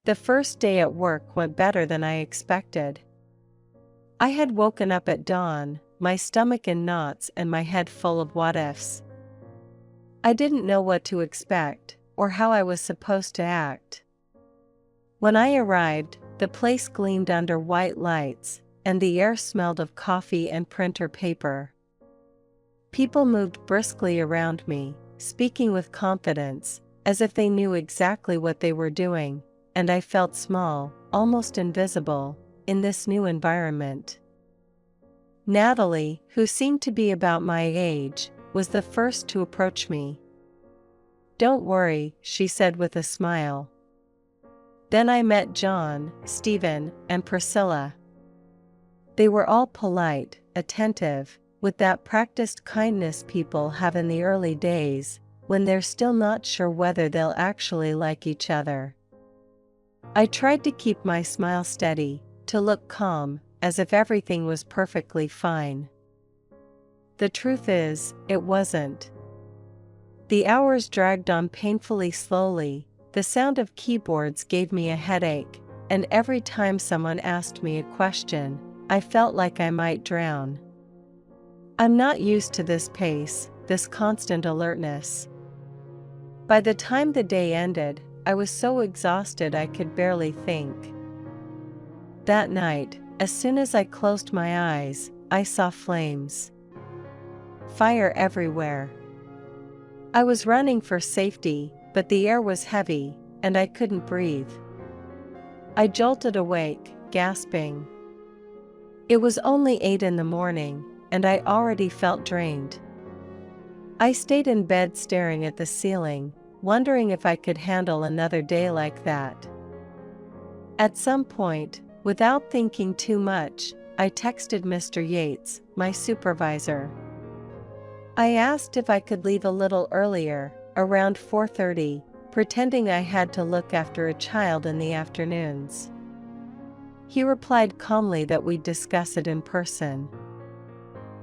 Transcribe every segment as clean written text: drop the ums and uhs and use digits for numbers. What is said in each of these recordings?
The first day at work went better than I expected. I had woken up at dawn, my stomach in knots and my head full of what-ifs. I didn't know what to expect, or how I was supposed to act. When I arrived, the place gleamed under white lights, and the air smelled of coffee and printer paper. People moved briskly around me, speaking with confidence, as if they knew exactly what they were doing, and I felt small, almost invisible, in this new environment. Natalie, who seemed to be about my age, was the first to approach me. "Don't worry," she said with a smile. Then I met John, Stephen, and Priscilla. They were all polite, attentive, with that practiced kindness people have in the early days, when they're still not sure whether they'll actually like each other. I tried to keep my smile steady, to look calm, as if everything was perfectly fine. The truth is, it wasn't. The hours dragged on painfully slowly, the sound of keyboards gave me a headache, and every time someone asked me a question, I felt like I might drown. I'm not used to this pace, this constant alertness. By the time the day ended, I was so exhausted I could barely think. That night, as soon as I closed my eyes, I saw flames. Fire everywhere. I was running for safety, but the air was heavy, and I couldn't breathe. I jolted awake, gasping. It was only 8 in the morning, and I already felt drained. I stayed in bed staring at the ceiling, wondering if I could handle another day like that. At some point, without thinking too much, I texted Mr. Yates, my supervisor. I asked if I could leave a little earlier, around 4:30, pretending I had to look after a child in the afternoons. He replied calmly that we'd discuss it in person.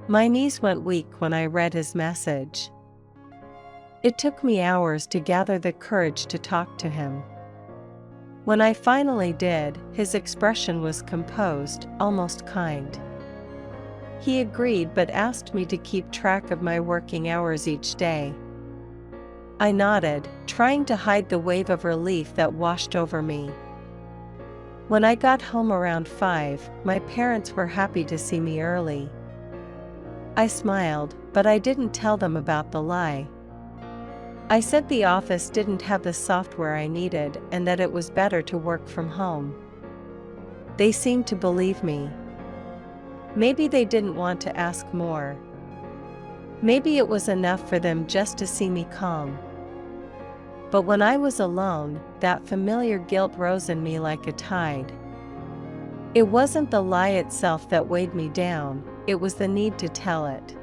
My knees went weak when I read his message. It took me hours to gather the courage to talk to him. When I finally did, his expression was composed, almost kind. He agreed but asked me to keep track of my working hours each day. I nodded, trying to hide the wave of relief that washed over me. When I got home around 5, my parents were happy to see me early. I smiled, but I didn't tell them about the lie. I said the office didn't have the software I needed and that it was better to work from home. They seemed to believe me. Maybe they didn't want to ask more. Maybe it was enough for them just to see me calm. But when I was alone, that familiar guilt rose in me like a tide. It wasn't the lie itself that weighed me down, it was the need to tell it.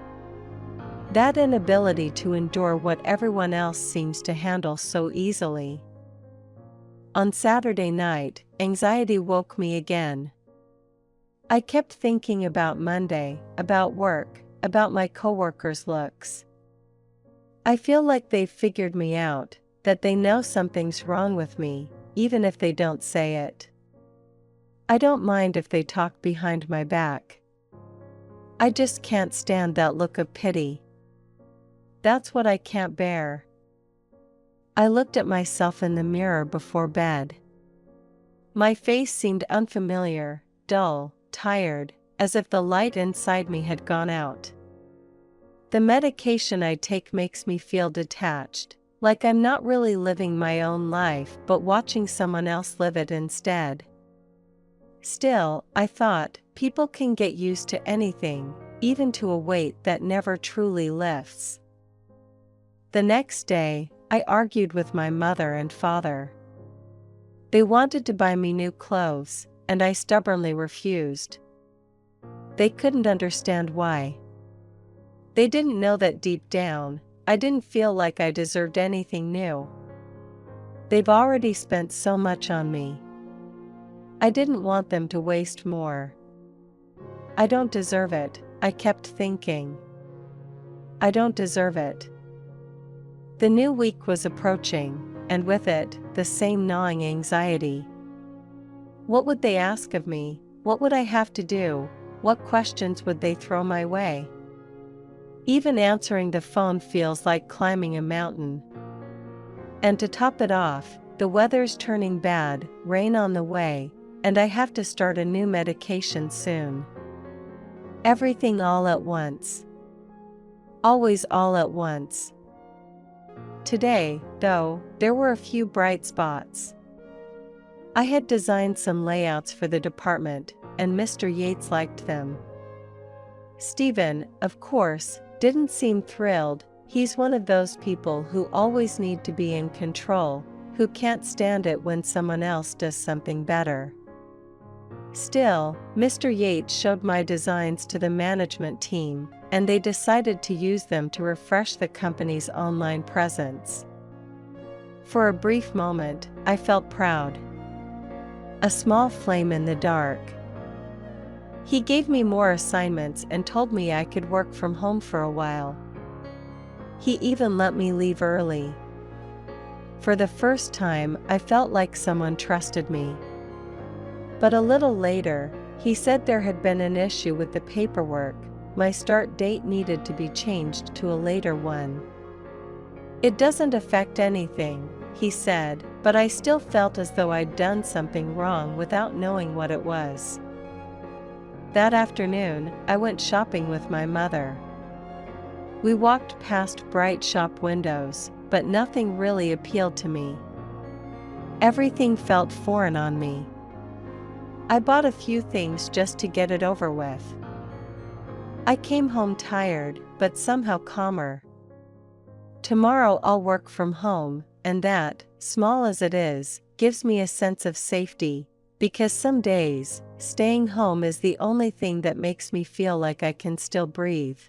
That inability to endure what everyone else seems to handle so easily. On Saturday night, anxiety woke me again. I kept thinking about Monday, about work, about my coworkers' looks. I feel like they've figured me out, that they know something's wrong with me, even if they don't say it. I don't mind if they talk behind my back. I just can't stand that look of pity. That's what I can't bear. I looked at myself in the mirror before bed. My face seemed unfamiliar, dull, tired, as if the light inside me had gone out. The medication I take makes me feel detached, like I'm not really living my own life but watching someone else live it instead. Still, I thought, people can get used to anything, even to a weight that never truly lifts. The next day, I argued with my mother and father. They wanted to buy me new clothes, and I stubbornly refused. They couldn't understand why. They didn't know that deep down, I didn't feel like I deserved anything new. They've already spent so much on me. I didn't want them to waste more. I don't deserve it, I kept thinking. I don't deserve it. The new week was approaching, and with it, the same gnawing anxiety. What would they ask of me? What would I have to do? What questions would they throw my way? Even answering the phone feels like climbing a mountain. And to top it off, the weather's turning bad, rain on the way, and I have to start a new medication soon. Everything all at once. Always all at once. Today, though, there were a few bright spots. I had designed some layouts for the department, and Mr. Yates liked them. Stephen, of course, didn't seem thrilled. He's one of those people who always need to be in control, who can't stand it when someone else does something better. Still, Mr. Yates showed my designs to the management team, and they decided to use them to refresh the company's online presence. For a brief moment, I felt proud. A small flame in the dark. He gave me more assignments and told me I could work from home for a while. He even let me leave early. For the first time, I felt like someone trusted me. But a little later, he said there had been an issue with the paperwork. My start date needed to be changed to a later one. It doesn't affect anything, he said, but I still felt as though I'd done something wrong without knowing what it was. That afternoon, I went shopping with my mother. We walked past bright shop windows, but nothing really appealed to me. Everything felt foreign on me. I bought a few things just to get it over with. I came home tired, but somehow calmer. Tomorrow I'll work from home, and that, small as it is, gives me a sense of safety, because some days, staying home is the only thing that makes me feel like I can still breathe.